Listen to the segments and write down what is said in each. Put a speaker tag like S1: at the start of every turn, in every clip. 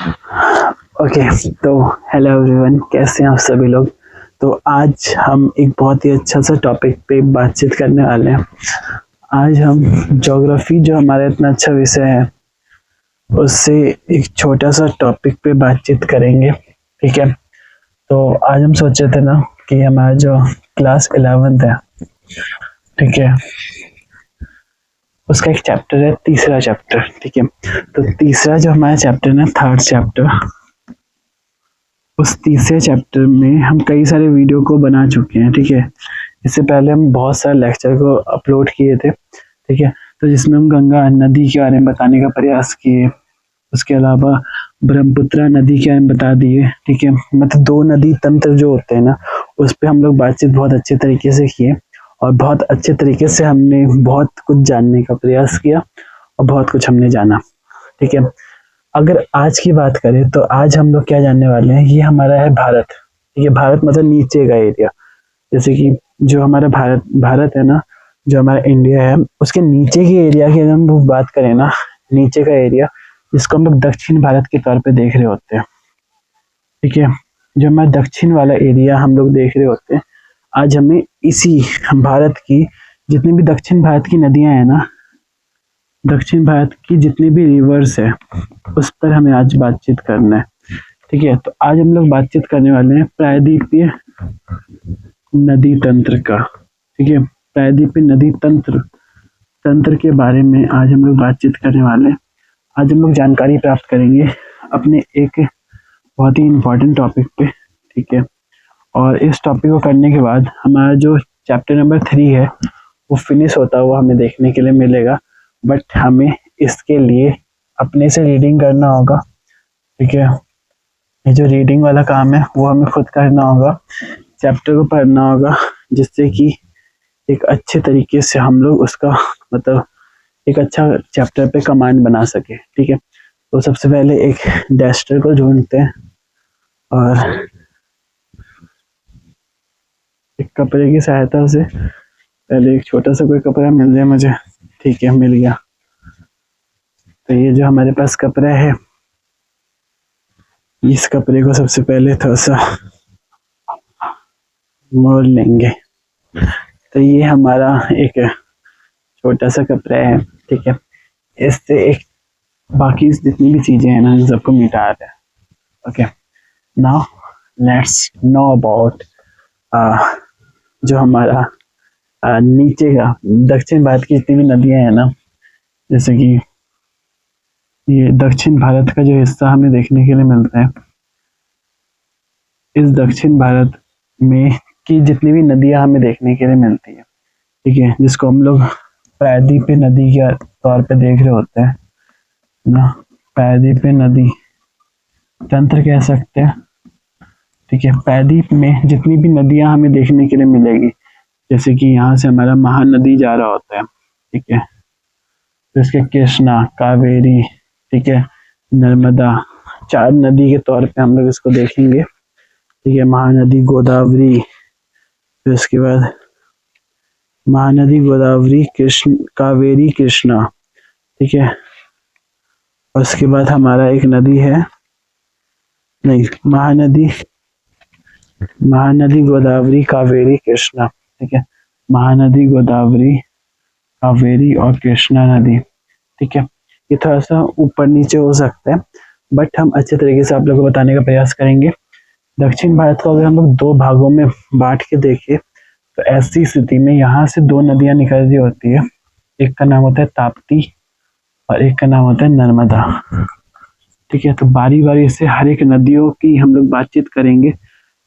S1: Okay, तो hello everyone, कैसे हैं आप सभी लोग। तो आज हम एक बहुत ही अच्छा सा टॉपिक पे बातचीत करने वाले हैं। आज हम ज्योग्राफी, जो हमारा इतना अच्छा विषय है, उससे एक छोटा सा टॉपिक पे बातचीत करेंगे। ठीक है, तो आज हम सोचे थे ना कि हमारा जो क्लास 11th है, ठीक है, उसका एक चैप्टर है, तीसरा चैप्टर। ठीक है, तो तीसरा जो हमारा चैप्टर है, थर्ड चैप्टर, उस तीसरे चैप्टर में हम कई सारे वीडियो को बना चुके हैं। ठीक है, इससे पहले हम बहुत सारे लेक्चर को अपलोड किए थे। ठीक है, तो जिसमें हम गंगा नदी के बारे में बताने का प्रयास किए, उसके अलावा ब्रह्मपुत्र नदी के बारे में बता दिए। ठीक है, मतलब दो नदी तंत्र जो होते हैं ना, उस पर हम लोग बातचीत बहुत अच्छे तरीके से किए और बहुत अच्छे तरीके से हमने बहुत कुछ जानने का प्रयास किया और बहुत कुछ हमने जाना। ठीक है, अगर आज की बात करें तो आज हम लोग क्या जानने वाले हैं, ये हमारा है भारत। ठीक है, भारत मतलब नीचे का एरिया, जैसे कि जो हमारा भारत है ना, जो हमारा इंडिया है, उसके नीचे के एरिया की अगर हम बात करें ना, नीचे का एरिया, जिसको हम लोग दक्षिण भारत के तौर पे देख रहे होते हैं। ठीक है, जो हमारा दक्षिण वाला एरिया हम लोग देख रहे होते हैं, आज हमें इसी भारत की जितनी भी दक्षिण भारत की नदियां हैं ना, दक्षिण भारत की जितनी भी रिवर्स है, उस पर हमें आज बातचीत करना है। ठीक है, तो आज हम लोग बातचीत करने वाले हैं प्रायद्वीपीय नदी तंत्र का। ठीक है, प्रायद्वीपीय नदी तंत्र के बारे में आज हम लोग बातचीत करने वाले हैं। आज हम लोग जानकारी प्राप्त करेंगे अपने एक बहुत ही इम्पोर्टेंट टॉपिक पे। ठीक है, और इस टॉपिक को करने के बाद हमारा जो चैप्टर नंबर 3 है वो फिनिश होता हुआ हमें देखने के लिए मिलेगा। बट हमें इसके लिए अपने से रीडिंग करना होगा। ठीक है, ये जो रीडिंग वाला काम है वो हमें खुद करना होगा, चैप्टर को पढ़ना होगा, जिससे कि एक अच्छे तरीके से हम लोग उसका मतलब एक अच्छा चैप्टर पे कमांड बना सके। ठीक है, तो सबसे पहले एक डस्टर को ढूंढते हैं और एक कपड़े की सहायता से, पहले एक छोटा सा कोई कपड़ा मिल जाए मुझे। ठीक है, मिल गया। तो ये जो हमारे पास कपड़ा है, इस कपड़े को सबसे पहले थोड़ा सा मोड़ लेंगे। तो ये हमारा एक छोटा सा कपड़ा है। ठीक है, इससे एक बाकी जितनी भी चीजें हैं ना, इन सबको मिटा रहे हैं। Okay, now let's know about जो हमारा नीचे का दक्षिण भारत की जितनी भी नदियां हैं ना, जैसे कि ये दक्षिण भारत का जो हिस्सा हमें देखने के लिए मिलता है, इस दक्षिण भारत में की जितनी भी नदियां हमें देखने के लिए मिलती है, ठीक है, जिसको हम लोग प्रायद्वीपीय नदी के तौर पे देख रहे होते हैं ना, प्रायद्वीपीय नदी तंत्र कह सकते हैं। ठीक है, प्रायद्वीप में जितनी भी नदियां हमें देखने के लिए मिलेगी, जैसे कि यहाँ से हमारा महानदी जा रहा होता है। ठीक है, तो इसके कृष्णा, कावेरी, ठीक है, नर्मदा, 4 नदी के तौर पे हम लोग इसको देखेंगे। ठीक है, महानदी, गोदावरी, फिर उसके बाद महानदी, गोदावरी, कृष्ण, कावेरी, कृष्णा। ठीक है, और उसके बाद हमारा एक नदी है, नहीं, महानदी, गोदावरी, कावेरी, कृष्णा। ठीक है, महानदी, गोदावरी, कावेरी और कृष्णा नदी। ठीक है, ये थोड़ा सा ऊपर नीचे हो सकता है, बट हम अच्छे तरीके से आप लोगों को बताने का प्रयास करेंगे। दक्षिण भारत को अगर हम लोग 2 भागों में बांट के देखें, तो ऐसी स्थिति में यहाँ से 2 नदियां निकल रही होती है। एक का नाम होता है ताप्ती और एक का नाम होता है नर्मदा। ठीक है, तो बारी बारी से हर एक नदियों की हम लोग बातचीत करेंगे।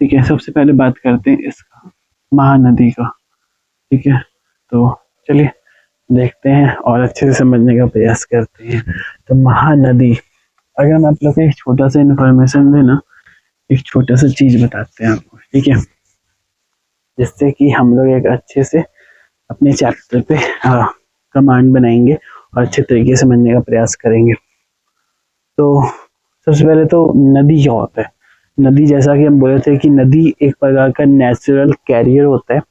S1: ठीक है, सबसे पहले बात करते हैं इसका, महानदी का। ठीक है, तो चलिए देखते हैं और अच्छे से समझने का प्रयास करते हैं। तो महानदी, अगर हम आप लोग को एक छोटा सा इन्फॉर्मेशन देना, एक छोटा सा चीज बताते हैं आपको। ठीक है, जिससे कि हम लोग एक अच्छे से अपने चैप्टर पे कमांड बनाएंगे और अच्छे तरीके से समझने का प्रयास करेंगे। तो सबसे पहले तो नदी क्या होता है। नदी, जैसा कि हम बोले थे कि नदी एक प्रकार का नेचुरल कैरियर होता है।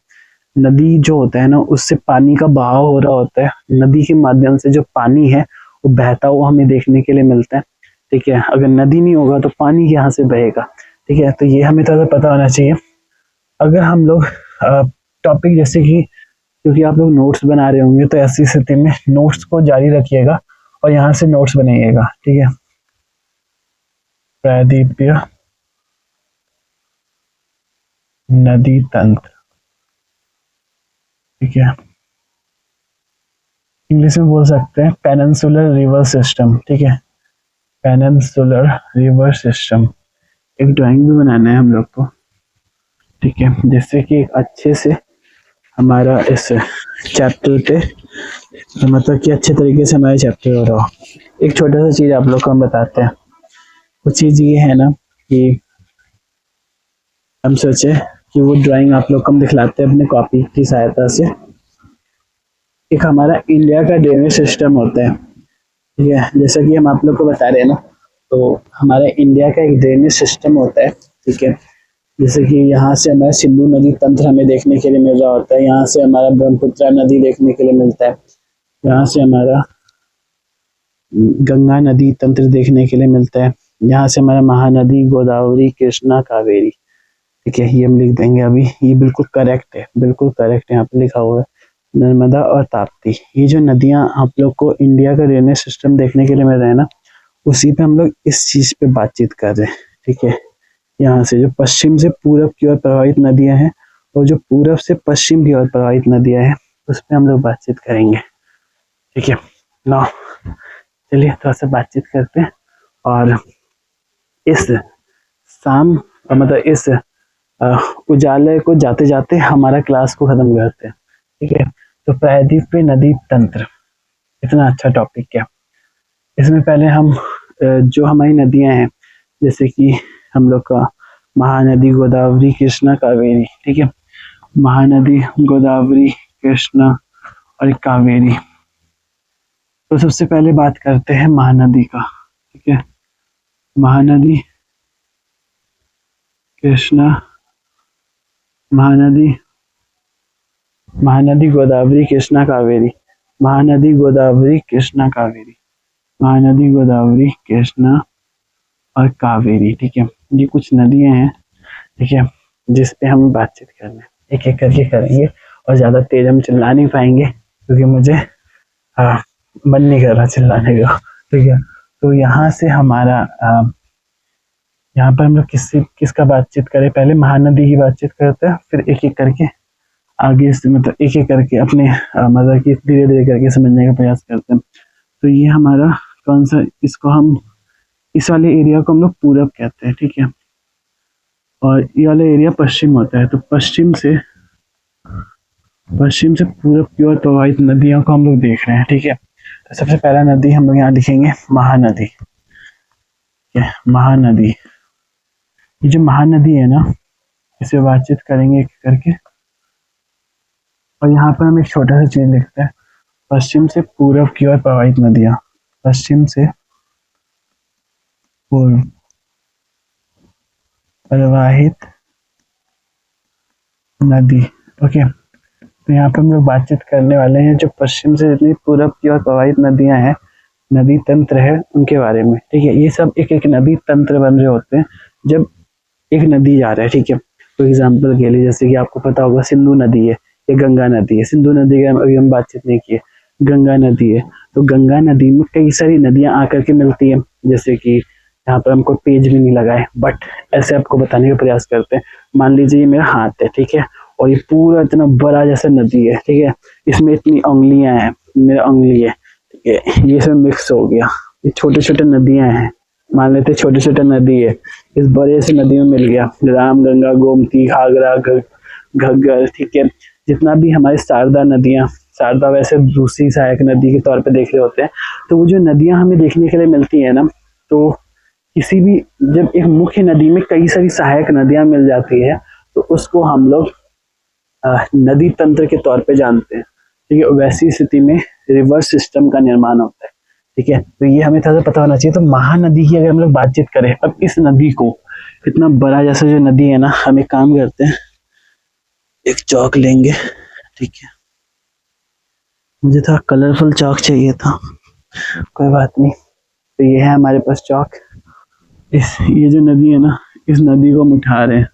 S1: नदी जो होता है ना, उससे पानी का बहाव हो रहा होता है। नदी के माध्यम से जो पानी है वो बहता हुआ हमें देखने के लिए मिलता है। ठीक है। अगर नदी नहीं होगा तो पानी यहाँ से बहेगा, ठीक है। तो ये हमें थोड़ा पता होना चाहिए। अगर हम लोग टॉपिक जैसे कि, क्योंकि आप लोग नोट्स बना रहे होंगे, तो ऐसी स्थिति में नोट्स को जारी रखिएगा और यहाँ से नोट्स बनाइएगा, ठीक है। प्रायद्वीपीय नदी तंत्र, ठीक है। इंग्लिश में बोल सकते हैं पेनिनसुलर रिवर सिस्टम, ठीक है। Peninsular river system. एक ड्राइंग भी बनाना है हम लोग को, ठीक है, जिससे कि एक अच्छे से हमारा इस चैप्टर पे, मतलब कि अच्छे तरीके से हमारा चैप्टर हो रहा हो। एक छोटा सा चीज आप लोग को हम बताते हैं। वो चीज ये है ना कि हम सोचे कि वो ड्राइंग आप लोग को हम दिखलाते हैं अपने कॉपी की सहायता से। एक हमारा इंडिया का ड्रेनेज सिस्टम होता है, ठीक है, जैसा कि हम आप लोग को बता रहे हैं ना। तो हमारे इंडिया का एक ड्रेनेज सिस्टम होता है, ठीक है। जैसे कि यहाँ से हमारा सिंधु नदी तंत्र हमें देखने के लिए मिल रहा होता है, यहाँ से हमारा ब्रह्मपुत्र नदी देखने के लिए मिलता है, यहाँ से हमारा गंगा नदी तंत्र देखने के लिए मिलता है, यहाँ से हमारा महानदी, गोदावरी, कृष्णा, कावेरी, ठीक है। ये हम लिख देंगे अभी, ये बिल्कुल करेक्ट है, बिल्कुल करेक्ट है, यहाँ पे लिखा हुआ है नर्मदा और ताप्ती। ये जो नदियां आप लोग को इंडिया का ड्रेनेज सिस्टम देखने के लिए मिल रहा है ना, उसी पे हम लोग इस चीज पे बातचीत कर रहे हैं, ठीक है। यहाँ से जो पश्चिम से पूरब की ओर प्रवाहित नदियां हैं और जो पूरब से पश्चिम की ओर प्रवाहित नदियां हैं, उस पर हम लोग बातचीत करेंगे, ठीक है ना। चलिए थोड़ा सा बातचीत करते हैं और इस शाम, मतलब इस उजाले को जाते जाते हमारा क्लास को खत्म करते हैं, ठीक है। तो प्रायद्वीपीय नदी तंत्र, इतना अच्छा टॉपिक क्या। इसमें पहले हम जो हमारी नदियां हैं, जैसे कि हम लोग का महानदी, गोदावरी, कृष्णा, कावेरी, ठीक है। महानदी, गोदावरी, कृष्णा और कावेरी। तो सबसे पहले बात करते हैं महानदी का, ठीक है। महानदी, कृष्णा, महानदी, महानदी, गोदावरी, कृष्णा, कावेरी, महानदी, गोदावरी, कृष्णा, कावेरी, महानदी, गोदावरी, कृष्णा और कावेरी, ठीक है। ये कुछ नदियां हैं, ठीक है, जिस पे हम बातचीत करना है, एक एक करके करेंगे और ज्यादा तेज हम चिल्ला नहीं पाएंगे क्योंकि मुझे मन नहीं कर रहा चिल्लाने का, ठीक है। तो यहाँ से हमारा यहाँ पर हम लोग किसका बातचीत करें, पहले महानदी की बातचीत करते हैं, फिर एक एक करके आगे से, मतलब एक एक करके अपने मतलब कि धीरे धीरे करके समझने का प्रयास करते हैं। तो ये हमारा कौन सा, इसको हम, इस वाले एरिया को हम लोग पूरब कहते हैं, ठीक है। और ये वाला एरिया पश्चिम होता है। तो पश्चिम से पूरब की ओर प्रवाहित नदियों को हम लोग देख रहे हैं, ठीक है। तो सबसे पहला नदी हम लोग यहाँ लिखेंगे महानदी, ठीक है। महानदी, ये जो महानदी है ना, इसे बातचीत करेंगे एक करके। और यहाँ पर हम एक छोटा सा चीज लिखते हैं, पश्चिम से पूरब की ओर प्रवाहित नदियां, पश्चिम से पूर्व प्रवाहित नदी, ओके। तो यहाँ पे हम लोग बातचीत करने वाले हैं जो पश्चिम से जितनी पूरब की ओर प्रवाहित नदियां हैं, नदी तंत्र है, उनके बारे में, ठीक है। ये सब एक एक नदी तंत्र बन रहे होते हैं जब एक नदी जा रहा है, ठीक है। फॉर एग्जाम्पल के लिए, जैसे कि आपको पता होगा सिंधु नदी है, ये गंगा नदी है। सिंधु नदी की अभी हम बातचीत नहीं की है, गंगा नदी है। तो गंगा नदी में कई सारी नदियां आकर के मिलती है, जैसे कि यहाँ पर हमको पेज भी नहीं लगाए, बट ऐसे आपको बताने का प्रयास करते हैं। मान लीजिए ये मेरा हाथ है, ठीक है, और ये पूरा इतना बड़ा जैसा नदी है, ठीक है। इसमें इतनी उंगलियां हैं, मेरा उंगली है, ठीक है, ये सब मिक्स हो गया। ये छोटे छोटे नदियां हैं, मान लेते छोटे छोटे नदी है, इस बड़े से नदी में मिल गया राम, गंगा, गोमती, घाघरा, घग्गर, ठीक है। जितना भी हमारी शारदा नदियां, शारदा वैसे दूसरी सहायक नदी के तौर पे देख रहे होते हैं। तो वो जो नदियां हमें देखने के लिए मिलती है ना, तो किसी भी, जब एक मुख्य नदी में कई सारी सहायक नदियां मिल जाती है, तो उसको हम लोग नदी तंत्र के तौर पे जानते हैं, ठीक है। वैसी स्थिति में रिवर सिस्टम का निर्माण होता है, ठीक है। तो ये हमें थोड़ा पता होना चाहिए। तो महानदी की अगर हम लोग बातचीत करें, अब इस नदी को, इतना बड़ा जैसा जो नदी है ना, हम एक काम करते हैं, एक चौक लेंगे, ठीक है। मुझे थोड़ा कलरफुल चौक चाहिए था, कोई बात नहीं। तो ये है हमारे पास चौक, ये जो नदी है ना, इस नदी को हम उठा रहे हैं,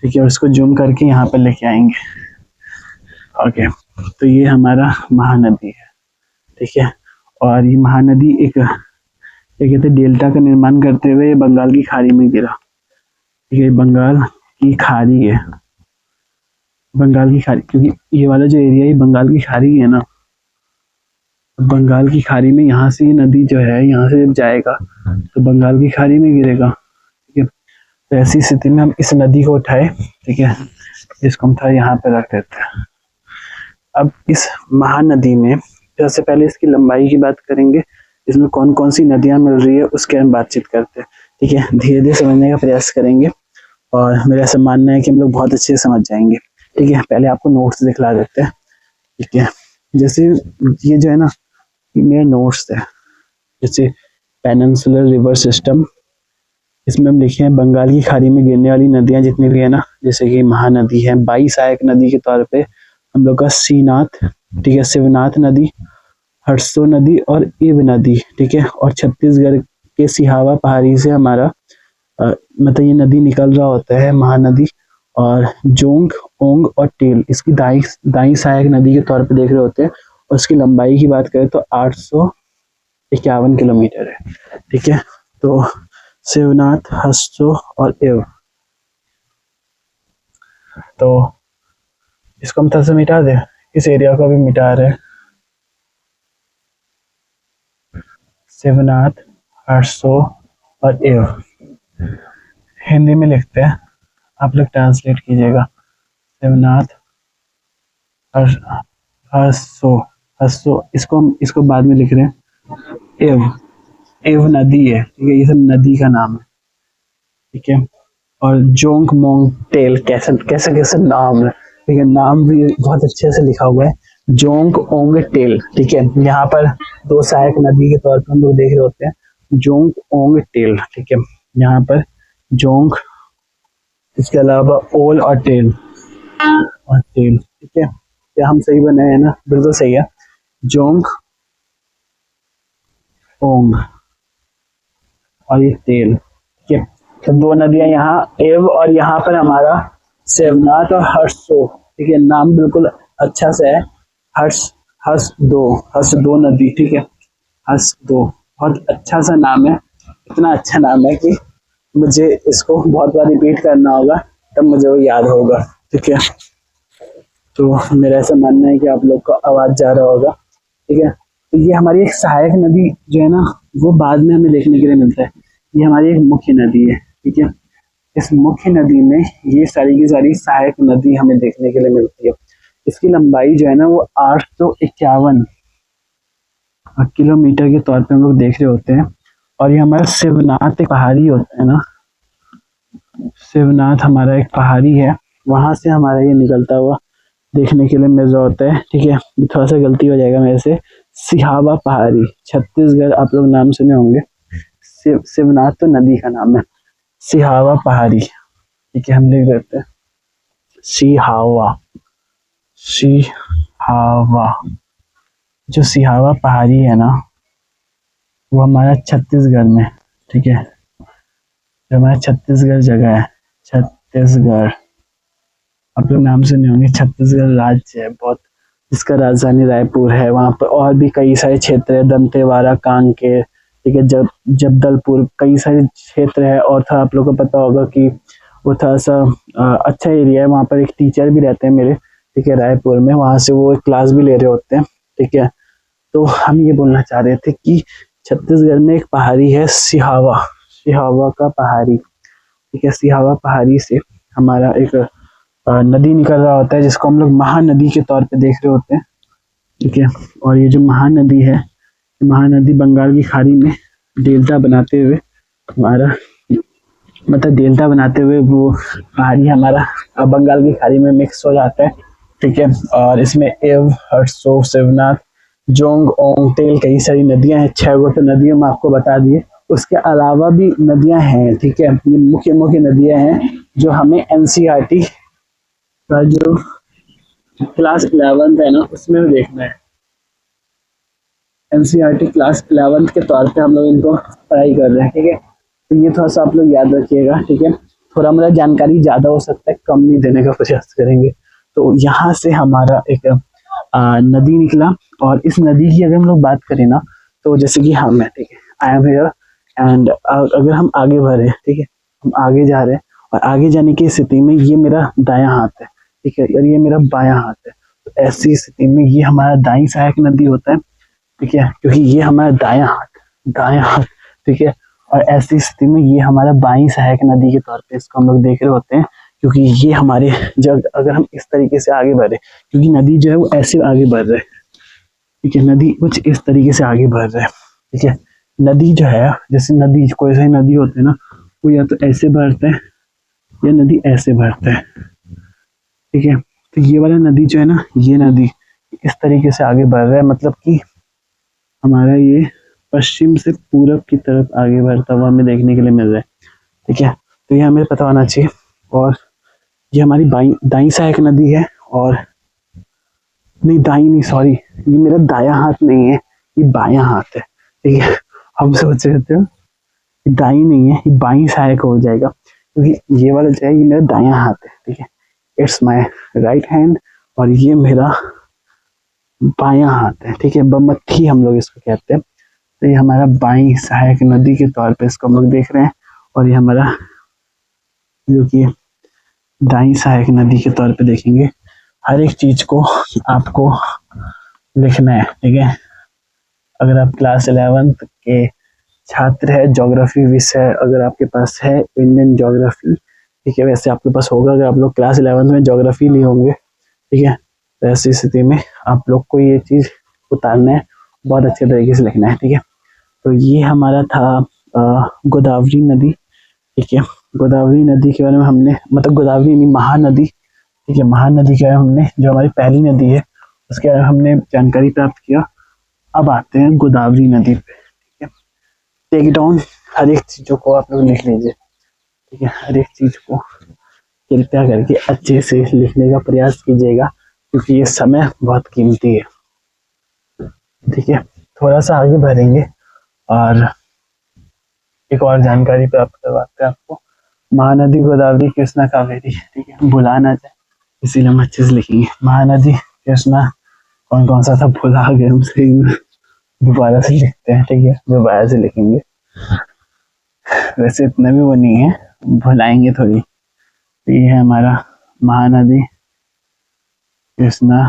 S1: ठीक है, और इसको जूम करके यहाँ पर लेके आएंगे। ओके, तो ये हमारा महानदी है, ठीक है। और ये महानदी एक कहते हैं डेल्टा का निर्माण करते हुए बंगाल की खाड़ी में गिरा, ठीक है। बंगाल की खाड़ी है, बंगाल की खाड़ी, क्योंकि ये वाला जो एरिया है बंगाल की खाड़ी है ना, बंगाल की खाड़ी में यहाँ से ये नदी जो है यहाँ से जब जाएगा तो बंगाल की खाड़ी में गिरेगा, ठीक है। तो ऐसी स्थिति में हम इस नदी को उठाए, ठीक है, इसको हम थोड़ा यहाँ पे रख देते हैं। अब इस महानदी में सबसे पहले इसकी लंबाई की बात करेंगे, इसमें कौन कौन सी नदियां मिल रही है उसके हम बातचीत करते हैं, ठीक है। धीरे धीरे समझने का प्रयास करेंगे और मेरा ऐसा मानना है कि हम लोग बहुत अच्छे से समझ जाएंगे, ठीक है। पहले आपको नोट्स दिखला देते हैं, ठीक है। जैसे ये जो है ना, मेरे नोट्स है, जैसे पेनिनसुलर रिवर सिस्टम, इसमें हम लिखे हैं बंगाल की खाड़ी में गिरने वाली नदियां जितनी भी है ना, जैसे कि महानदी है, 22 सहायक नदी के तौर पे हम लोग का सीनाथ, ठीक है, शिवनाथ नदी, हरसो नदी और इव नदी, ठीक है। और छत्तीसगढ़ के सिहावा पहाड़ी से हमारा मतलब ये नदी निकल रहा होता है महानदी, और जोंग, ओंग और टेल इसकी दाई सहायक नदी के तौर पे देख रहे होते हैं। और उसकी लंबाई की बात करें तो 851 किलोमीटर है, ठीक है। तो शिवनाथ, हरसो और इव, तो इसको हम थोड़ा सा मिटा दें, इस एरिया को भी मिटा रहे हैं। शिवनाथ, हरसो और इव हिंदी में लिखते हैं, आप लोग ट्रांसलेट कीजिएगा। शिवनाथ, हरसो, हरसो इसको बाद में लिख रहे हैं इव, इव नदी है, ठीक है, ये सब नदी का नाम है, ठीक है। और जोंग, मोंग, टेल, कैसे कैसे कैसे नाम है, ठीक है, नाम भी बहुत अच्छे से लिखा हुआ है, जोंग, ओंग, टेल, ठीक है। यहाँ पर 2 सहायक नदी के तौर पर हम लोग देख रहे होते हैं, जोंग, ओंग, टेल, ठीक है। यहाँ पर जोंग, इसके अलावा ओल और टेल, ठीक है। क्या हम सही बने हैं ना? बिल्कुल सही है। जोंग, ओंग और ये टेल, ठीक है। तो 2 नदियां यहाँ एव और यहाँ पर हमारा शिवनाथ और हर्षो, ठीक है। नाम बिल्कुल अच्छा से है, हर्ष दो नदी, ठीक है। हर्ष दो बहुत अच्छा सा नाम है, इतना अच्छा नाम है कि मुझे इसको बहुत बार रिपीट करना होगा तब मुझे वो याद होगा, ठीक है। तो मेरा ऐसा मानना है कि आप लोग को आवाज जा रहा होगा, ठीक है। तो ये हमारी एक सहायक नदी जो है ना, वो बाद में हमें देखने के लिए मिलता है। ये हमारी एक मुख्य नदी है, ठीक है। इस मुख्य नदी में ये सारी की सारी सहायक नदी हमें देखने के लिए मिलती है। इसकी लंबाई जो है ना वो 851 किलोमीटर के तौर पे हम लोग देख रहे होते हैं। और ये हमारा शिवनाथ एक पहाड़ी होता है ना, शिवनाथ हमारा एक पहाड़ी है, वहां से हमारा ये निकलता हुआ देखने के लिए मिल रहा होता है, ठीक है। थोड़ा सा गलती हो जाएगा मेरे से, सिहावा पहाड़ी, छत्तीसगढ़ आप लोग नाम सुने होंगे। शिवनाथ तो नदी का नाम है, सिहावा पहाड़ी, ठीक है, हम लिख देते हैं सिहावा, सिहावा। जो सिहावा पहाड़ी है ना वो हमारा छत्तीसगढ़ में, ठीक है, जो हमारा छत्तीसगढ़ जगह है, छत्तीसगढ़ आप लोग नाम सुने होंगे। छत्तीसगढ़ राज्य है बहुत, जिसका राजधानी रायपुर है। वहां पर और भी कई सारे क्षेत्र है, दंतेवाड़ा, कांकेर, ठीक है, जबदलपुर, कई सारे क्षेत्र है। और था आप लोगों को पता होगा कि वो थोड़ा सा अच्छा एरिया है, वहाँ पर एक टीचर भी रहते हैं मेरे, ठीक है, रायपुर में, वहाँ से वो क्लास भी ले रहे होते हैं, ठीक है। तो हम ये बोलना चाह रहे थे कि छत्तीसगढ़ में एक पहाड़ी है सिहावा, सिहावा का पहाड़ी, ठीक है। सिहावा पहाड़ी से हमारा एक नदी निकल रहा होता है जिसको हम लोग महानदी के तौर पे देख रहे होते हैं, ठीक है। और ये जो महानदी है, महानदी बंगाल की खाड़ी में डेल्टा बनाते हुए हमारा मतलब डेल्टा बनाते हुए वो पहाड़ी हमारा बंगाल की खाड़ी में मिक्स हो जाता है, ठीक है। और इसमें एव, हरसो, शिवनाथ, जोंग, ओंग, टेल कई सारी नदियां हैं। 6 गो तो नदियां मैं आपको बता दिए, उसके अलावा भी नदियां हैं, ठीक है। ये मुख्य मुख्य नदियां हैं जो हमें एनसीईआरटी का जो क्लास 11th है ना उसमें भी देखना है। एनसीईआरटी क्लास 11th के तौर पे हम लोग इनको पढ़ाई कर रहे हैं, ठीक है। तो ये थोड़ा सा आप लोग याद रखिएगा, ठीक है। थोड़ा मतलब जानकारी ज़्यादा हो सकता है, कम नहीं देने का प्रयास करेंगे। तो यहाँ से हमारा एक नदी निकला, और इस नदी की अगर हम लोग बात करें ना, तो जैसे कि हम है, ठीक है, आई एम हियर एंड अगर हम आगे बढ़े, ठीक है, हम आगे जा रहे हैं, और आगे जाने की स्थिति में ये मेरा दायां हाथ है, ठीक है, और ये मेरा बायां हाथ है। तो ऐसी स्थिति में ये हमारा दाईं सहायक नदी होता है, ठीक है, क्योंकि ये हमारा दायां हाथ, ठीक है। और ऐसी स्थिति में ये हमारा बाईं सहायक नदी के तौर पे इसको हम लोग देख रहे होते हैं, क्योंकि ये हमारे जब अगर हम इस तरीके से आगे बढ़े, क्योंकि नदी जो है वो ऐसे आगे बढ़ रहा है, ठीक है, नदी कुछ इस तरीके से आगे बढ़ रहा है, ठीक है। नदी जो है, जैसे नदी कोई सी नदी होती है ना, वो या तो ऐसे बढ़ता है या नदी ऐसे बढ़ता है, ठीक है। तो ये वाला नदी जो है ना, ये नदी इस तरीके से आगे बढ़ रहा है, मतलब कि हमारा ये पश्चिम से पूरब की तरफ आगे बढ़ता हुआ हमें देखने के लिए मिल रहा है, ठीक है। तो ये हमें पता होना चाहिए। और ये हमारी दाईं सहायक नदी है, और नहीं दाईं नहीं, सॉरी, ये मेरा दायां हाथ नहीं है, ये बायां हाथ है, ठीक है। हम सोच रहे थे कि दाईं नहीं है, ये बाईं सहायक हो जाएगा, क्योंकि ये वाला जो है ये मेरा दायां हाथ है, ठीक है, इट्स माय राइट हैंड, और ये मेरा बायां हाथ है, ठीक है, बमट्ठी हम लोग इसको कहते हैं। तो ये हमारा बाईं सहायक नदी के तौर पे इसको हम लोग देख रहे हैं, और ये हमारा जो कि दाईं सहायक नदी के तौर पे देखेंगे। हर एक चीज को आपको लिखना है, ठीक है। अगर आप क्लास 11th के छात्र है, ज्योग्राफी विषय अगर आपके पास है, इंडियन ज्योग्राफी, ठीक है, वैसे आपके पास होगा अगर आप लोग क्लास 11th में ज्योग्राफी लिए होंगे, ठीक है। तो ऐसी स्थिति में आप लोग को ये चीज उतारना है, बहुत अच्छे तरीके से लिखना है, ठीक है। तो ये हमारा था गोदावरी नदी, ठीक है। गोदावरी नदी के बारे में हमने, मतलब गोदावरी नहीं, महानदी, ठीक है, महानदी के बारे में हमने, जो हमारी पहली नदी है उसके बारे में हमने जानकारी प्राप्त किया। अब आते हैं गोदावरी नदी पे, ठीक है। टेक डाउन, हर एक चीजों को आप लोग लिख लीजिए, ठीक है, हर एक चीज को कृपया करके अच्छे से लिखने का प्रयास कीजिएगा, क्योंकि ये समय बहुत कीमती है, ठीक है। थोड़ा सा आगे बढ़ेंगे और एक और जानकारी प्राप्त करवाते हैं आपको। महानदी, गोदावरी, कृष्णा, कावेरी, ठीक है, भुला ना जाए, इसीलिए हम अच्छे से लिखेंगे। महानदी, कृष्णा, कौन कौन सा था भुला गए हमसे, दोबारा से लिखते हैं, ठीक है, दोबारा से लिखेंगे, वैसे इतना भी वो नहीं है, भुलाएंगे थोड़ी। तो ये है हमारा महानदी, कृष्णा,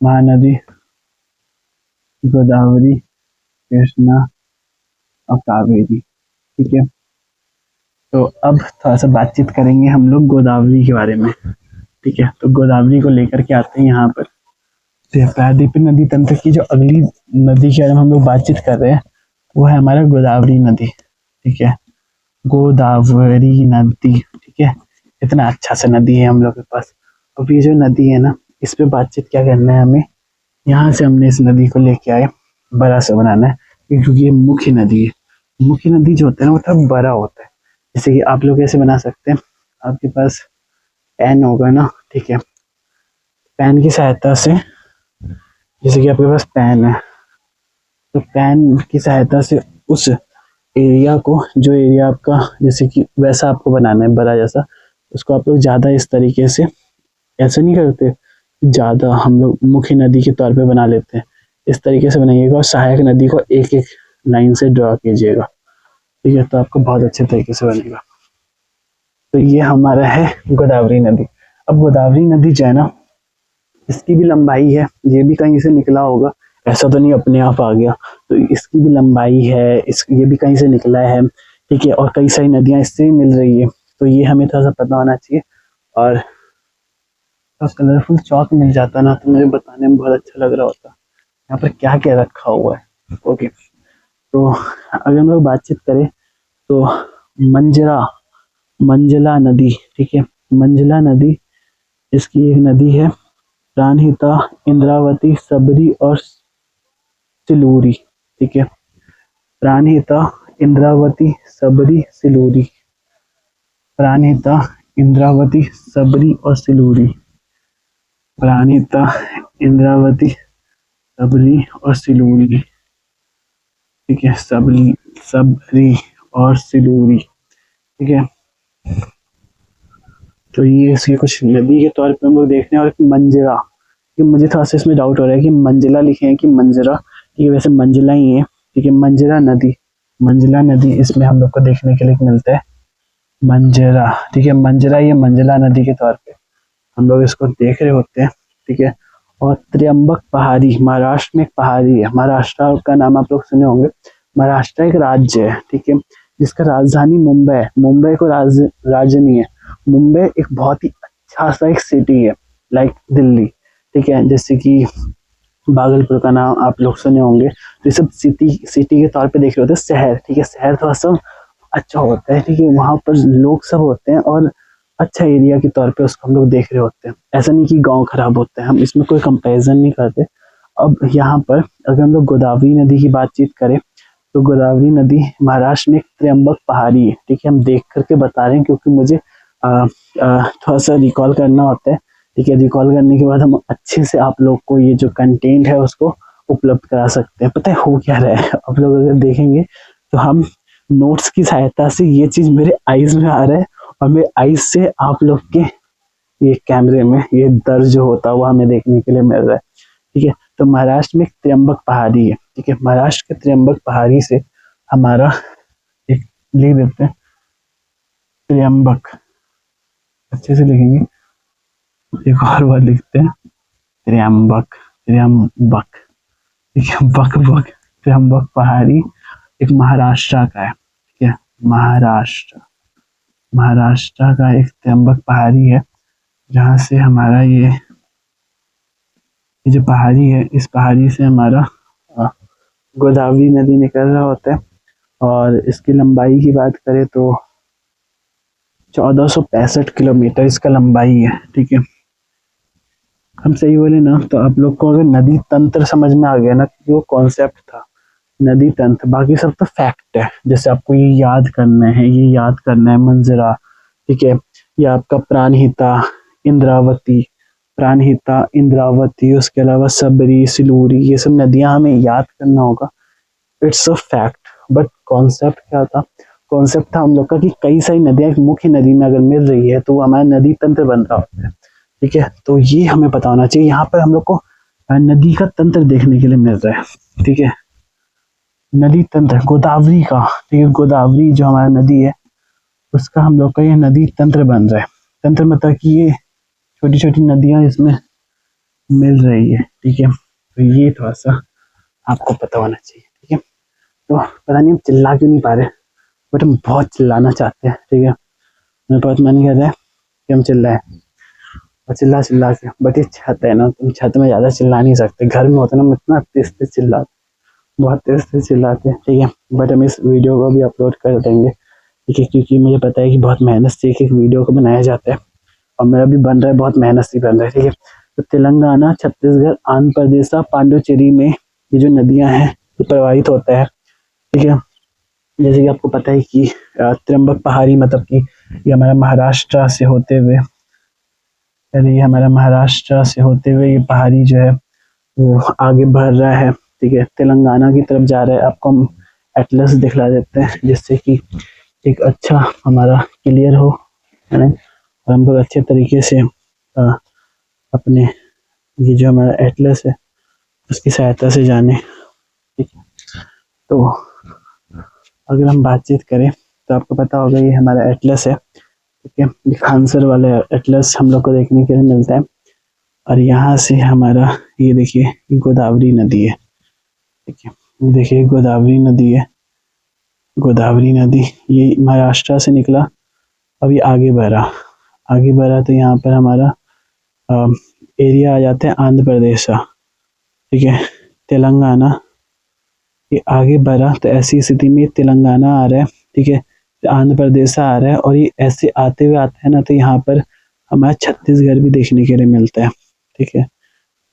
S1: महानदी, गोदावरी, कृष्णा और कावेरी, ठीक है। तो अब थोड़ा सा बातचीत करेंगे हम लोग गोदावरी के बारे में, ठीक है। तो गोदावरी को लेकर के आते हैं यहाँ पर। तो प्रायद्वीपीय नदी तंत्र की जो अगली नदी के बारे में हम लोग बातचीत कर रहे हैं, वो है हमारा गोदावरी नदी, ठीक है, गोदावरी नदी, ठीक है। इतना अच्छा सा नदी है हम लोग के पास। अब ये जो नदी है ना, इस पे बातचीत क्या करना है हमें, यहाँ से हमने इस नदी को लेके आए, बड़ा सा बनाना है, क्योंकि ये मुख्य नदी है। मुख्य नदी जो होता है ना, वो थोड़ा बड़ा होता है। जैसे कि आप लोग ऐसे बना सकते हैं, आपके पास पेन होगा ना, ठीक है, पेन की सहायता से, जैसे कि आपके पास पेन है, तो पेन की सहायता से उस एरिया को, जो एरिया आपका जैसे कि वैसा आपको बनाना है बड़ा जैसा, उसको आप लोग ज़्यादा इस तरीके से ऐसे नहीं करते, ज़्यादा हम लोग मुख्य नदी के तौर पे बना लेते हैं, इस तरीके से बनाइएगा, और सहायक नदी को एक एक लाइन से ड्रॉ कीजिएगा, ठीक है, तो आपको बहुत अच्छे तरीके से बनेगा। तो ये हमारा है गोदावरी नदी। अब गोदावरी नदी जो है ना, इसकी भी लंबाई है, ये भी कहीं से निकला होगा, ऐसा तो नहीं अपने आप आ गया, तो इसकी भी लंबाई है, ये भी कहीं से निकला है, ठीक है, और कई सारी नदियां इससे भी मिल रही है, तो ये हमें थोड़ा सा पता होना चाहिए। और कलरफुल चौक मिल जाता ना, तो मुझे बताने में बहुत अच्छा लग रहा होता यहाँ पर क्या क्या रखा हुआ है। ओके, तो अगर हम लोग बातचीत करें तो मंजला नदी, ठीक है, मंजला नदी, इसकी एक नदी है, प्राणहिता, इंद्रावती, सबरी और सिलूरी, ठीक है, प्राणहिता, इंद्रावती, सबरी, सिलूरी, प्राणहिता, इंद्रावती, सबरी और सिलूरी, प्राणहिता, इंद्रावती, सबरी और सिलूरी, ठीक है, सबरी और सिलूरी। ठीक है, तो ये इसके कुछ नदी के तौर पे हम लोग देख रहे हैं। और मंजरा, कि मुझे थोड़ा सा इसमें डाउट हो रहा है कि मंजिला लिखे हैं कि मंजरा। ठीक है, वैसे मंजिला ही है। ठीक है, मंजरा नदी, मंजिला नदी इसमें हम लोग को देखने के लिए मिलता है मंजरा। ठीक है, मंजरा ये मंजिला नदी के तौर पे हम लोग इसको देख रहे होते हैं। ठीक है, और त्र्यंबक पहाड़ी महाराष्ट्र में एक पहाड़ी है। महाराष्ट्र का नाम आप लोग सुने होंगे। महाराष्ट्र एक राज्य है, ठीक है, जिसका राजधानी मुंबई है। मुंबई को राज्य नहीं है। मुंबई एक बहुत ही अच्छा सा एक सिटी है, लाइक दिल्ली। ठीक है, जैसे कि भागलपुर का नाम आप लोग सुने होंगे। तो ये सब सिटी के तौर पे देख रहे होते हैं। शहर, ठीक है, शहर थोड़ा सा अच्छा होता है। ठीक है, वहाँ पर लोग सब होते हैं और अच्छा एरिया के तौर पे उसको हम लोग देख रहे होते हैं। ऐसा नहीं कि गांव खराब होते हैं, हम इसमें कोई कंपैरिजन नहीं करते। अब यहाँ पर अगर हम लोग गोदावरी नदी की बातचीत करें तो गोदावरी नदी महाराष्ट्र में एक त्र्यंबक पहाड़ी है। ठीक है, हम देख करके बता रहे हैं क्योंकि मुझे थोड़ा सा रिकॉल करना होता है। ठीक है, रिकॉल करने के बाद हम अच्छे से आप लोग को ये जो कंटेंट है उसको उपलब्ध करा सकते हैं। पता है हो क्या रहा है, आप लोग अगर देखेंगे तो हम नोट्स की सहायता से ये चीज मेरे आईज में आ रहा है और मेरे आईज से आप लोग के ये कैमरे में ये दर्ज जो होता है वो हमें देखने के लिए मिल रहा है। ठीक है, तो महाराष्ट्र में एक त्र्यंबक पहाड़ी है। ठीक है, महाराष्ट्र के त्र्यंबक पहाड़ी से हमारा एक लिख देते हैं त्र्यंबक, अच्छे से लिखेंगे, एक और बार लिखते हैं त्र्यंबक, त्र्यंबक। ठीक है, बक बक, त्र्यंबक पहाड़ी एक महाराष्ट्र का है। ठीक है, महाराष्ट्र का एक त्र्यंबक पहाड़ी है, जहाँ से हमारा ये जो पहाड़ी है, इस पहाड़ी से हमारा गोदावरी नदी निकल रहा होता है। और इसकी लंबाई की बात करें तो 1465 किलोमीटर इसका लंबाई है। ठीक है, हम सही बोले ना तो आप लोग को अगर नदी तंत्र समझ में आ गया ना, जो कॉन्सेप्ट था नदी तंत्र, बाकी सब तो फैक्ट है। जैसे आपको ये याद करना है, ये याद करना है मंजरा। ठीक है, ये आपका प्राणहिता, इंद्रावती, प्राणहिता, इंद्रावती, उसके अलावा सबरी, सिलूरी, ये सब नदियां हमें याद करना होगा। It's a fact, but concept क्या था? कॉन्सेप्ट था हम लोग का कि कई सारी नदियां एक मुख्य नदी में अगर मिल रही है तो वो हमारा नदी तंत्र बन रहा होता है। ठीक है, तो ये हमें पता होना चाहिए। यहाँ पर हम लोग को नदी का तंत्र देखने के लिए मिल रहा है। ठीक है, नदी तंत्र गोदावरी का। ठीक है, गोदावरी जो हमारा नदी है उसका हम लोग का ये नदी तंत्र बन रहा है। तंत्र मतलब कि ये छोटी छोटी नदियां इसमें मिल रही है। ठीक है, तो ये थोड़ा सा आपको पता होना चाहिए। ठीक है, तो पता नहीं हम चिल्ला क्यों नहीं पा रहे, बट हम बहुत चिल्लाना चाहते हैं। ठीक है, मेरे बहुत मन कर रहा है कि हम चिल्लाएं और चिल्ला के, बट ये छत है ना, तुम छत में ज़्यादा चिल्ला नहीं सकते। घर में होता ना, हम इतना तेज तेज चिल्लाते, बहुत तेज तेज चिल्लाते हैं। ठीक है, बट हम इस वीडियो को भी अपलोड कर देंगे। ठीक है, क्योंकि मुझे पता है कि बहुत मेहनत से एक वीडियो को बनाया जाता है और मेरा भी बन रहा है, बहुत मेहनत से बन रहा है। ठीक है, तो तेलंगाना, छत्तीसगढ़, आंध्र प्रदेश, पांडुचेरी में ये जो नदियां हैं ये प्रवाहित होता है। ठीक है, जैसे कि आपको पता है कि त्र्यंबक पहाड़ी मतलब कि ये हमारा महाराष्ट्र से होते हुए, ये हमारा महाराष्ट्र से होते हुए ये पहाड़ी जो है वो आगे बढ़ रहा है। ठीक है, तेलंगाना की तरफ जा रहा है। आपको हम एटलस दिखला देते हैं जिससे कि एक अच्छा हमारा क्लियर हो, है ना, और हम लोग अच्छे तरीके से अपने ये जो हमारा एटलस है उसकी सहायता से जाने। ठीक है, तो अगर हम बातचीत करें तो आपको पता होगा ये हमारा एटलस है। ठीक है, खानसर वाला एटलस हम लोग को देखने के लिए मिलता है। और यहाँ से हमारा ये देखिए गोदावरी नदी है। ठीक है, देखिए गोदावरी नदी है। गोदावरी नदी ये महाराष्ट्र से निकला, अब ये आगे बढ़ा तो यहाँ पर हमारा एरिया आ जाता है आंध्र प्रदेश का। ठीक है, तेलंगाना, ये आगे बढ़ा तो ऐसी स्थिति में तेलंगाना आ रहा है। ठीक है, आंध्र प्रदेश आ रहा है और ये ऐसे आते हुए आता है ना, तो यहाँ पर हमारा छत्तीसगढ़ भी देखने के लिए मिलता है। ठीक है,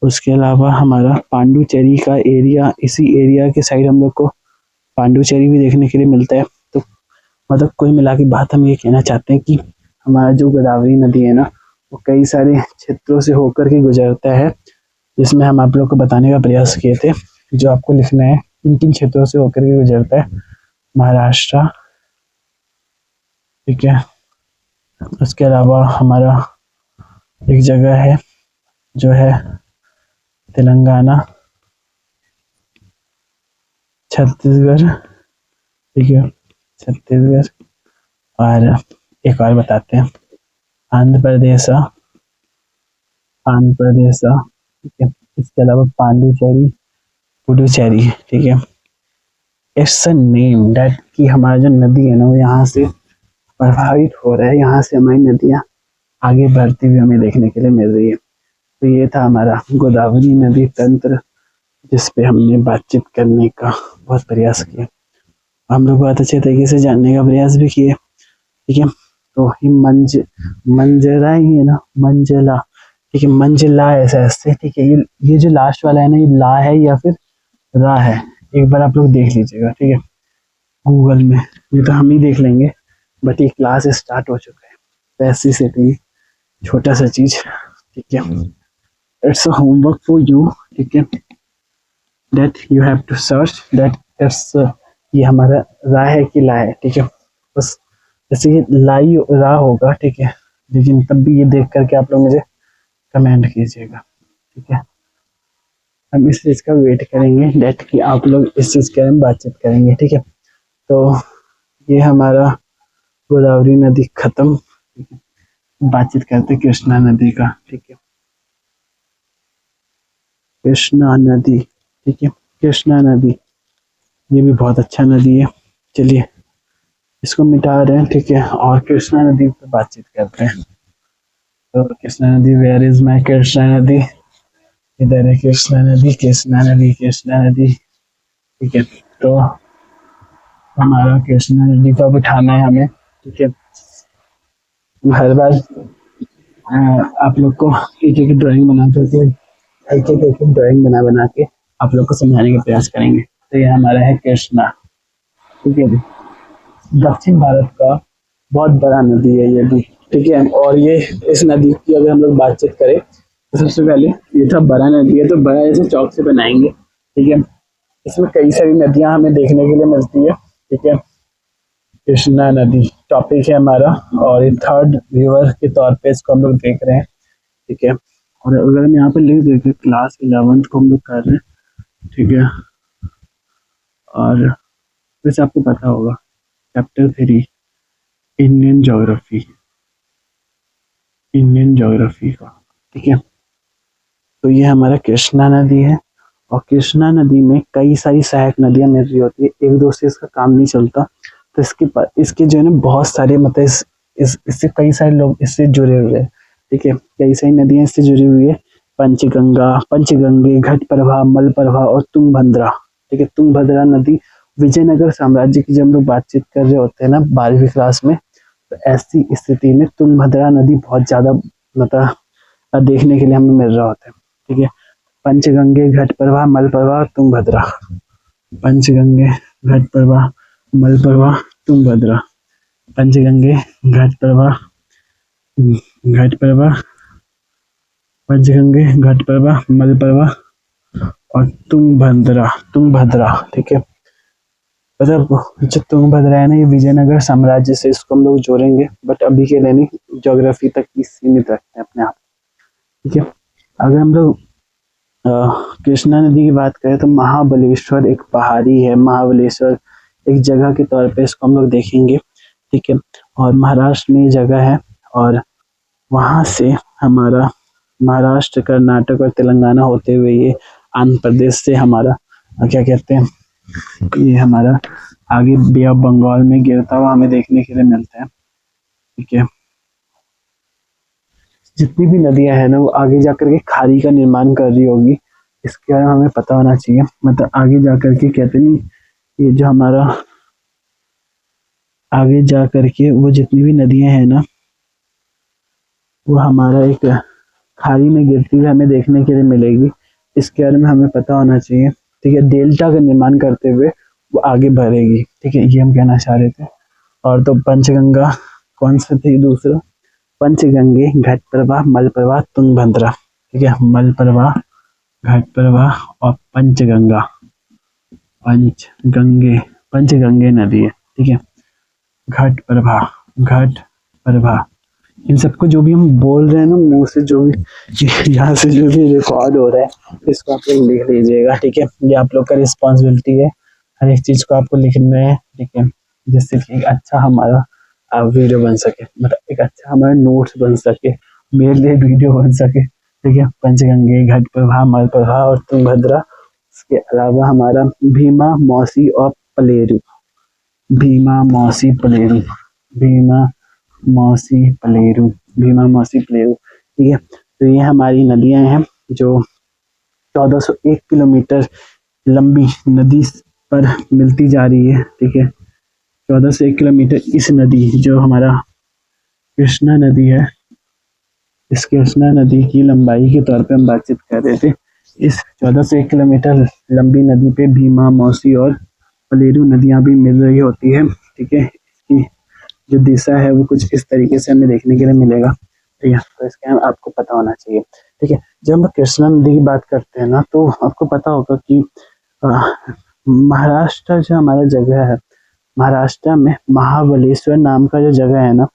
S1: उसके अलावा हमारा पांडुचेरी का एरिया, इसी एरिया के साइड हम लोग को पांडुचेरी भी देखने के लिए मिलता है। तो मतलब कुल मिला के बात हम ये कहना चाहते हैं कि हमारा जो गोदावरी नदी है ना वो कई सारे क्षेत्रों से होकर के गुजरता है, जिसमें हम आप लोग को बताने का प्रयास किए थे। जो आपको लिखना है किन किन क्षेत्रों से होकर के गुजरता है, महाराष्ट्र, ठीक है। उसके अलावा हमारा एक जगह है जो है तेलंगाना, छत्तीसगढ़, ठीक है, छत्तीसगढ़। और एक और बताते हैं, आंध्र प्रदेश, आंध्र प्रदेश, ठीक है। इसके अलावा पांडिचेरी, पुडुचेरी, ठीक है। इट्स अ नेम दैट कि हमारा जो नदी है ना वो यहाँ से प्रभावित हो रहा है, यहाँ से हमारी नदियाँ आगे बढ़ती हुई हमें देखने के लिए मिल रही है। तो ये था हमारा गोदावरी नदी तंत्र, जिस पे हमने बातचीत करने का बहुत प्रयास किया। हम लोग बहुत अच्छे तरीके से जानने का प्रयास भी किए, ठीक है। तो ये मंजरा ही है ना, मंजला, ठीक है, मंजला ऐसा ऐसे, ठीक है। ये जो लास्ट वाला है ना, ये ला है या फिर रा है, एक बार आप लोग देख लीजिएगा, ठीक है, गूगल में। ये तो हम ही देख लेंगे, बट ये क्लास स्टार्ट हो चुका है, तो ऐसी से भी छोटा सा चीज, ठीक है। It's a homework for you, ठीक है, that you have to search that it's, ये हमारा रा है कि ला है, ठीक है। बस जैसे ये लाई रा होगा, ठीक है, लेकिन तब भी ये देख करके आप लोग मुझे कमेंट कीजिएगा, ठीक है। हम इस चीज़ का वेट करेंगे दैट कि आप लोग इस चीज़ के बारे में बातचीत करेंगे, ठीक है। तो ये हमारा गोदावरी नदी खत्म, ठीक है। बातचीत करते कृष्णा नदी का, ठीक है। कृष्णा नदी, ठीक है, कृष्णा नदी, ये भी बहुत अच्छा नदी है। चलिए इसको मिटा रहे हैं, ठीक है, और कृष्णा नदी पर बातचीत करते हैं। तो कृष्णा नदी, वेयर इज माय कृष्णा नदी, इधर है कृष्णा नदी, कृष्णा नदी, कृष्णा नदी, ठीक है। तो हमारा कृष्णा नदी को अब उठाना है हमें, ठीक है। हर बार आप लोग को एक एक ड्राइंग बना करके, एक ड्राइंग बना बना के आप लोग को समझाने का प्रयास करेंगे। तो ये हमारा है कृष्णा, ठीक है। दक्षिण भारत का बहुत बड़ा नदी है ये भी, ठीक है। और ये इस नदी की अगर हम लोग बातचीत करें तो सबसे पहले ये था बड़ा नदी है, तो बड़ा जैसे चौक से बनाएंगे, ठीक है। इसमें कई सारी नदियां हमें देखने के लिए मिलती है, ठीक है। कृष्णा नदी टॉपिक है हमारा, और ये थर्ड रिवर के तौर पे इसको हम लोग देख रहे हैं, ठीक है। और अगर हम यहाँ पे लिख देते क्लास 11th को हम लोग कर रहे हैं, ठीक है। और वैसे आपको पता होगा chapter 3 Indian geography, Indian geography का, ठीक है। तो ये हमारा कृष्णा नदी है, और कृष्णा नदी में कई सारी सहायक नदियां मिल रही होती है, एक दो से इसका काम नहीं चलता। तो इसके जो है ना बहुत सारे मतलब इससे कई सारे लोग इससे जुड़े हुए हैं, ठीक है। कई सारी नदियां इससे जुड़ी हुई है, पंचगंगे, घटप्रभा, मलप्रभा और तुंगभद्रा, ठीक है। तुंगभद्रा नदी विजयनगर साम्राज्य की जब हम लोग बातचीत कर रहे होते हैं ना 12वीं क्लास में, तो ऐसी स्थिति में तुंगभद्रा नदी बहुत ज्यादा मतलब देखने के लिए हमें मिल रहा होता है, ठीक है। पंचगंगे, घटप्रभा, मलप्रभा, तुंगभद्रा, पंचगंगे, घटप्रभा, मलप्रभा, तुंगभद्रा, पंचगंगे, घटप्रभा, घटप्रभा, पंचगंगे, घटप्रभा, मलप्रभा और तुंगभद्रा, तुंगभद्रा, ठीक है। मतलब जो तुंगभद्रा है ना, ये विजयनगर साम्राज्य से इसको हम लोग जोड़ेंगे, बट अभी के लिए नहीं, ज्योग्राफी तक ही सीमित रखते हैं अपने आप, ठीक है। अगर हम लोग कृष्णा नदी की बात करें तो महाबलेश्वर एक पहाड़ी है, महाबलेश्वर एक जगह के तौर पे इसको हम लोग देखेंगे, ठीक है। और महाराष्ट्र में ये जगह है, और वहां से हमारा महाराष्ट्र, कर्नाटक और तेलंगाना होते हुए ये आंध्र प्रदेश से हमारा क्या कहते हैं, ये हमारा आगे बे ऑफ बंगाल में गिरता हुआ हमें देखने के लिए मिलता है, ठीक है। जितनी भी नदियां हैं ना वो आगे जाकर के खाड़ी का निर्माण कर रही होगी, इसके बारे में हमें पता होना चाहिए। मतलब आगे जाकर के कहते नहीं, ये जो हमारा आगे जाकर के वो जितनी भी नदियां हैं ना वो हमारा एक खाड़ी में गिरती हुई हमें देखने के लिए मिलेगी, इसके बारे में हमें पता होना चाहिए, ठीक है। डेल्टा का निर्माण करते हुए वो आगे बढ़ेगी, ठीक है, ये हम कहना चाह रहे थे। और तो पंचगंगा कौन सा थी दूसरा, पंचगंगे, घटप्रभा, मलप्रभा, तुंगभद्रा, ठीक है। मलप्रभा, घटप्रभा और पंचगंगा, पंचगंगे, पंचगंगे नदी है, ठीक है। घट प्रभा, घट प्रभा, इन सबको जो भी हम बोल रहे हैं ना मुंह से, जो भी यहाँ से जो भी रिकॉर्ड हो रहा है इसको आप लोग लिख लीजिएगा, ठीक है। ये आप लोग का रिस्पॉन्सिबिलिटी है, हर एक चीज को आपको लिखना है, ठीक है। जिससे कि एक अच्छा हमारा वीडियो बन सके, मतलब एक अच्छा हमारा नोट्स बन सके, मेरे लिए वीडियो बन सके, ठीक है। पंचगंगे, घट प्रभा, मल प्रभा और तुंगभद्रा, इसके अलावा हमारा भीमा, मौसी और पलेरू, भीमा, मौसी, पलेरू, भीमा, मौसी, पलेरू, भीमा, मौसी, पलेरू, ठीक है। तो ये हमारी नदियां हैं जो 1401 किलोमीटर लंबी नदी पर मिलती जा रही है, ठीक है। 1401 किलोमीटर इस नदी, जो हमारा कृष्णा नदी है, इस कृष्णा नदी की लंबाई के तौर पे हम बातचीत कर रहे थे। इस 1401 किलोमीटर लंबी नदी पे भीमा, मौसी और पलेरू नदियां भी मिल रही होती है, ठीक है। इसकी जो दिशा है वो कुछ इस तरीके से हमें देखने के लिए मिलेगा, ठीक है। तो इसके हम आपको पता होना चाहिए, ठीक है। जब हम कृष्णा नदी की बात करते हैं ना, तो आपको पता होगा कि महाराष्ट्र जो हमारा जगह है, महाराष्ट्र में महाबलेश्वर नाम का जो जगह है ना,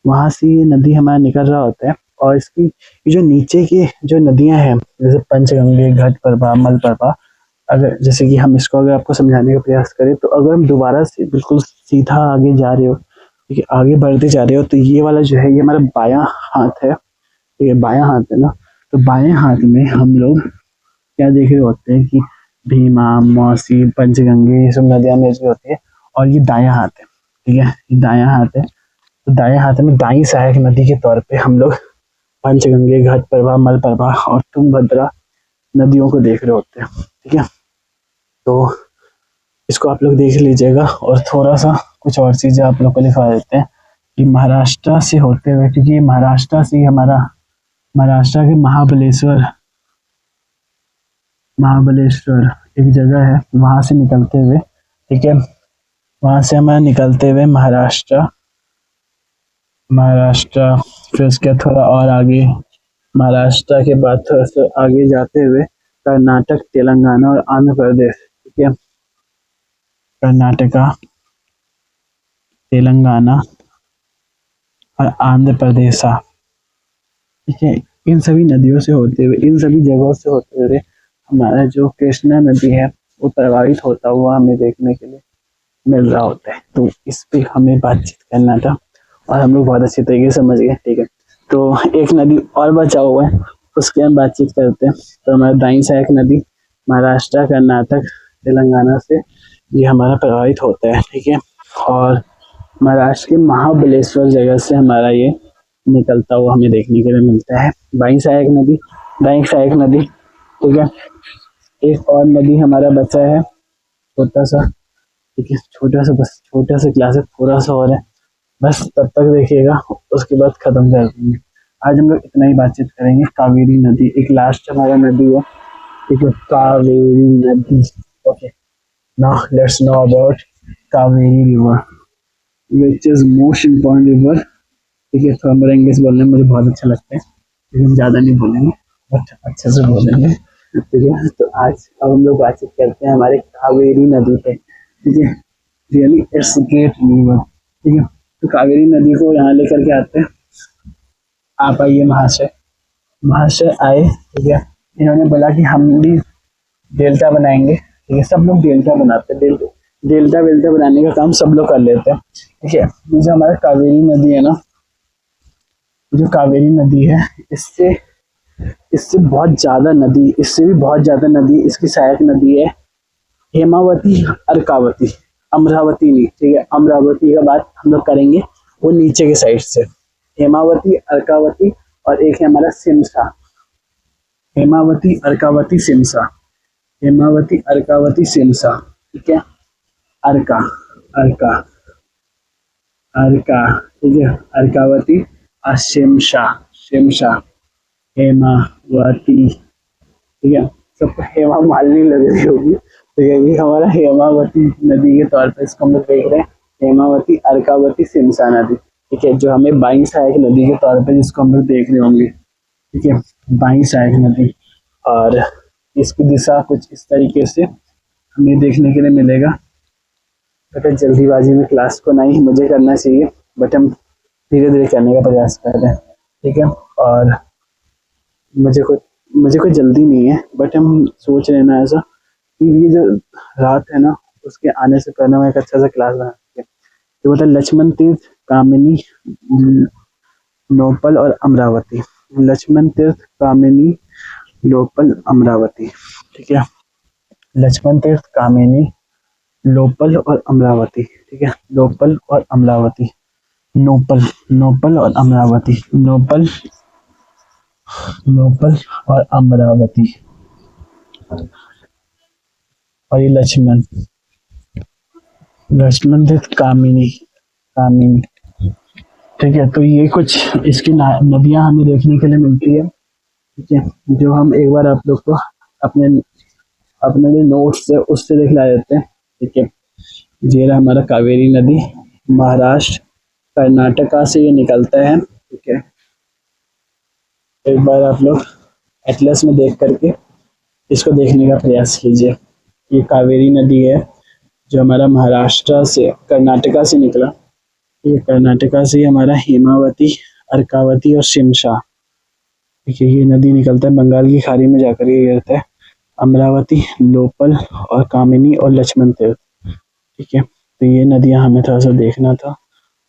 S1: वहां से ये नदी हमारा निकल रहा होता है। और इसकी ये जो नीचे की जो नदियां हैं, जैसे पंचगंगे, घट प्रभा, मल प्रभा, अगर जैसे कि हम इसको अगर आपको समझाने का प्रयास करें, तो अगर हम दोबारा से बिल्कुल सीधा आगे जा रहे हो, ठीक है, आगे बढ़ते जा रहे हो, तो ये वाला जो है ये हमारा बायां हाथ है, ये बायां हाथ है ना। तो बाएं हाथ में हम लोग क्या देख रहे होते हैं कि भीमा, मौसी, पंचगंगे, ये सब नदियां मिल रही होती है। और ये दायां हाथ है, ठीक है, ये दायां हाथ है। तो दाएं हाथ में दाई सहायक नदी के तौर पे हम लोग पंचगंगे, घट प्रभा, मल प्रभा और तुंगभद्रा नदियों को देख रहे होते हैं, ठीक है। तो इसको आप लोग देख लीजिएगा। और थोड़ा सा कुछ और चीजें आप लोग को लिखवा देते हैं कि महाराष्ट्र से होते हुए, क्योंकि महाराष्ट्र से हमारा, महाराष्ट्र के महाबलेश्वर, महाबलेश्वर एक जगह है, वहां से निकलते हुए, ठीक है, वहां से हमारा निकलते हुए महाराष्ट्र, महाराष्ट्र, फिर उसके थोड़ा और आगे, महाराष्ट्र के बाद थोड़ा सा आगे जाते हुए कर्नाटक, तेलंगाना और आंध्र प्रदेश, ठीक है। कर्नाटका, तेलंगाना और आंध्र प्रदेश, ठीक है। इन सभी नदियों से होते हुए, इन सभी जगहों से होते हुए हमारा जो कृष्णा नदी है वो प्रभावित होता हुआ हमें देखने के लिए मिल रहा होता है। तो इस पे हमें बातचीत करना था और हम लोग बहुत अच्छे तरीके से समझ गए, ठीक है। तो एक नदी और बचा हुआ है, उसकी हम बातचीत करते हैं। तो हमारा दाईं सहायक नदी महाराष्ट्र, कर्नाटक, तेलंगाना से ये हमारा प्रभावित होता है, ठीक है। और महाराष्ट्र के महाबलेश्वर जगह से हमारा ये निकलता हुआ हमें देखने के लिए मिलता है। बाईं सहायक नदी, दाईं सहायक नदी, ठीक है। एक और नदी हमारा बचा है छोटा सा, ठीक है, छोटा सा, बस छोटा सा क्लास है, थोड़ा सा और है, बस तब तक देखिएगा, उसके बाद खत्म कर देंगे। आज हम लोग इतना ही बातचीत करेंगे। कावेरी नदी एक लास्ट हमारा नदी है, ठीक है, कावेरी नदी। Okay, now let's know about Kaveri river, which is most important river, ठीक है। थोड़ा मेरा इंग्लिश बोलने में मुझे बहुत अच्छा लगता है, लेकिन ज़्यादा नहीं बोलेंगे, बट अच्छे से बोलेंगे, ठीक है। तो आज अब हम लोग बातचीत करते हैं हमारे कावेरी नदी पे, ठीक है। रियली इट्स ग्रेट रिवर, ठीक है। तो कावेरी नदी को यहाँ लेकर के आते हैं। आप आइए महाशय, महाशय आए, ठीक है। इन्होंने बोला कि हम भी डेल्टा बनाएंगे, ठीक है। सब लोग डेल्टा बनाते हैं, डेल्टा वेल्टा बनाने का काम सब लोग कर लेते हैं, ठीक है। ये जो हमारा कावेरी नदी है ना, जो कावेरी नदी है, इससे इससे बहुत ज्यादा नदी, इससे भी बहुत ज्यादा नदी, इसकी सहायक नदी है हेमावती, अर्कावती, अमरावती नहीं, ठीक है। अमरावती का बात हम लोग करेंगे, वो नीचे के साइड से, हेमावती, अर्कावती, और एक है हमारा सिमसा, हेमावती, अर्कावती, सिमसा, हेमावती, अर्कावती, सिमसा, ठीक है। अर्का, अर्का, अर्का, ठीक है, अर्कावती और शिमशा, शिमशा, हेमावती, ठीक है। सबको हेमा मालिनी लग रही होगी, ठीक है। ये हमारा हेमावती नदी के तौर पर इसको हम लोग देख रहे हैं, हेमावती, अर्कावती, सिमसा नदी, ठीक है, जो हमें बाईं सहायक नदी के तौर पर जिसको हम लोग देख रहे होंगे, ठीक है, बाईं सहायक नदी। और इसकी दिशा कुछ इस तरीके से हमें देखने के लिए मिलेगा, पता जल्दीबाजी में क्लास को नहीं मुझे करना चाहिए, बट हम धीरे धीरे करने का प्रयास कर रहे हैं, ठीक है। और मुझे कोई जल्दी नहीं है, बट हम सोच रहे हैं ना ऐसा कि ये जो रात है ना उसके आने से पहले हम एक अच्छा सा क्लास बना सकें। तो मतलब लक्ष्मण तीर्थ, कामिनी, लोपल और अमरावती। लक्ष्मण तीर्थ, कामिनी, लोपल, अमरावती, ठीक है। लक्ष्मण तीर्थ, कामिनी, लोपल और अमरावती, ठीक है। लोपल और अमरावती, नोपल, नोपल और अमरावती, नोपल, नोपल और अमरावती। और ये लक्ष्मण तीर्थ, कामिनी, कामिनी, ठीक है। तो ये कुछ इसकी नदियां हमें देखने के लिए मिलती है, ठीक है, जो हम एक बार आप लोग को अपने अपने जो नोट्स है उससे दिखला देते हैं, ठीक है। ये रहा हमारा कावेरी नदी, महाराष्ट्र कर्नाटका से ये निकलता है, ठीक है। एक बार आप लोग एटलस में देख करके इसको देखने का प्रयास कीजिए। ये कावेरी नदी है जो हमारा महाराष्ट्र से, कर्नाटका से निकला। ये कर्नाटका से हमारा हेमावती, अर्कावती और शिमशा, ठीक है, ये नदी निकलता है बंगाल की खाड़ी में जाकर ये गिरता है। अमरावती, लोपल और कामिनी और लक्ष्मण तीर्थ, ठीक है। तो ये नदियां हमें थोड़ा सा देखना था।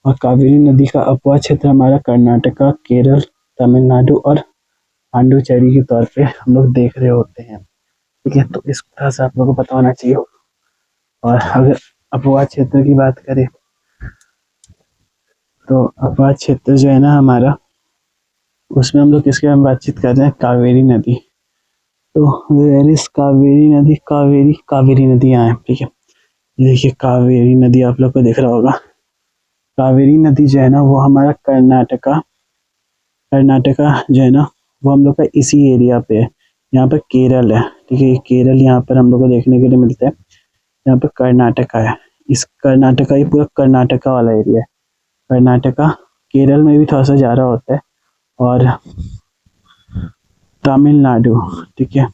S1: और कावेरी नदी का अपवाद क्षेत्र हमारा कर्नाटका, केरल, तमिलनाडु और पांडुचेरी के तौर पे हम लोग देख रहे होते हैं, ठीक है। तो इस तरह से आप लोगों को पता होना चाहिए। और अगर अपवाद क्षेत्र की बात करें तो अपवाद क्षेत्र जो है ना हमारा, उसमें हम लोग किसके बारे में बातचीत कर रहे हैं, कावेरी नदी। तो वेयर इज कावेरी नदी, कावेरी नदी यहाँ है, ठीक है। देखिए कावेरी नदी आप लोग को दिख रहा होगा। कावेरी नदी जो है ना वो हमारा कर्नाटका जो है ना वो हम लोग का इसी एरिया पे है। यहाँ पे केरल है, ठीक है, केरल यहाँ पर हम लोग को देखने के लिए मिलता है। यहाँ पे कर्नाटका है, इस कर्नाटका, ये पूरा कर्नाटका वाला एरिया है। कर्नाटका, केरल में भी थोड़ा सा ज़्यादा होता है, और तमिलनाडु, ठीक है,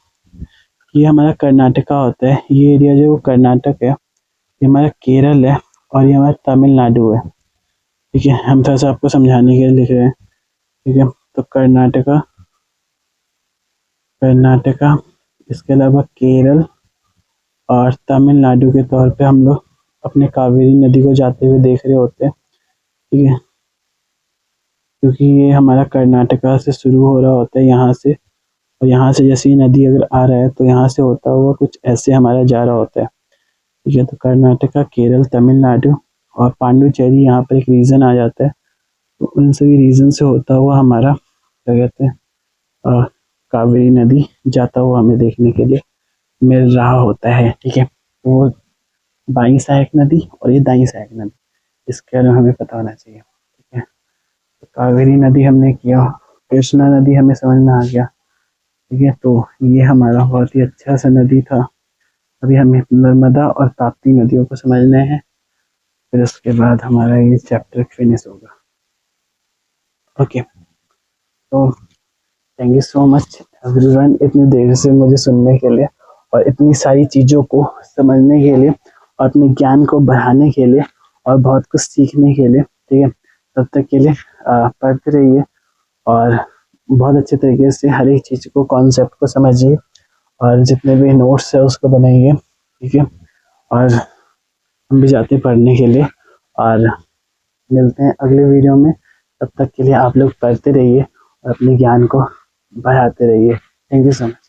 S1: ये हमारा कर्नाटका होता है। ये एरिया जो कर्नाटक है, ये हमारा केरल है, और ये हमारा तमिलनाडु है, ठीक है। हम थोड़ा सा आपको समझाने के लिए लिख रहे हैं, ठीक है। तो कर्नाटका, इसके अलावा केरल और तमिलनाडु के तौर पे हम लोग अपने कावेरी नदी को जाते हुए देख रहे होते हैं, ठीक है, क्योंकि ये हमारा कर्नाटका से शुरू हो रहा होता है यहाँ से, और यहाँ से जैसे ही नदी अगर आ रहा है तो यहाँ से होता हुआ कुछ ऐसे हमारा जा रहा होता है, ठीक है। तो कर्नाटका, केरल, तमिलनाडु और पांडुचेरी यहाँ पर एक रीजन आ जाता है। तो उन सभी रीजन से होता हुआ हमारा क्या कहते हैं कावेरी नदी जाता हुआ हमें देखने के लिए मिल रहा होता है, ठीक है। वो बाईं सहायक नदी और ये दाईं सहायक नदी, इसके बारे में हमें पता होना चाहिए, ठीक है। तो कावेरी नदी हमने किया, कृष्णा नदी हमें समझ में आ गया, ठीक है। तो ये हमारा बहुत ही अच्छा सा नदी था। अभी हमें नर्मदा और ताप्ती नदियों को समझना है, फिर उसके बाद हमारा ये चैप्टर फिनिश होगा। ओके, तो thank you so much everyone, इतनी देर से मुझे सुनने के लिए और इतनी सारी चीज़ों को समझने के लिए और अपने ज्ञान को बढ़ाने के लिए और बहुत कुछ सीखने के लिए, ठीक है। तब तक के लिए पढ़ते रहिए और बहुत अच्छे तरीके से हर एक चीज़ को, कॉन्सेप्ट को समझिए, और जितने भी नोट्स है उसको बनाइए, ठीक है। और हम भी जाते हैं पढ़ने के लिए, और मिलते हैं अगले वीडियो में। तब तक के लिए आप लोग पढ़ते रहिए और अपने ज्ञान को बढ़ाते रहिए। Thank you so much.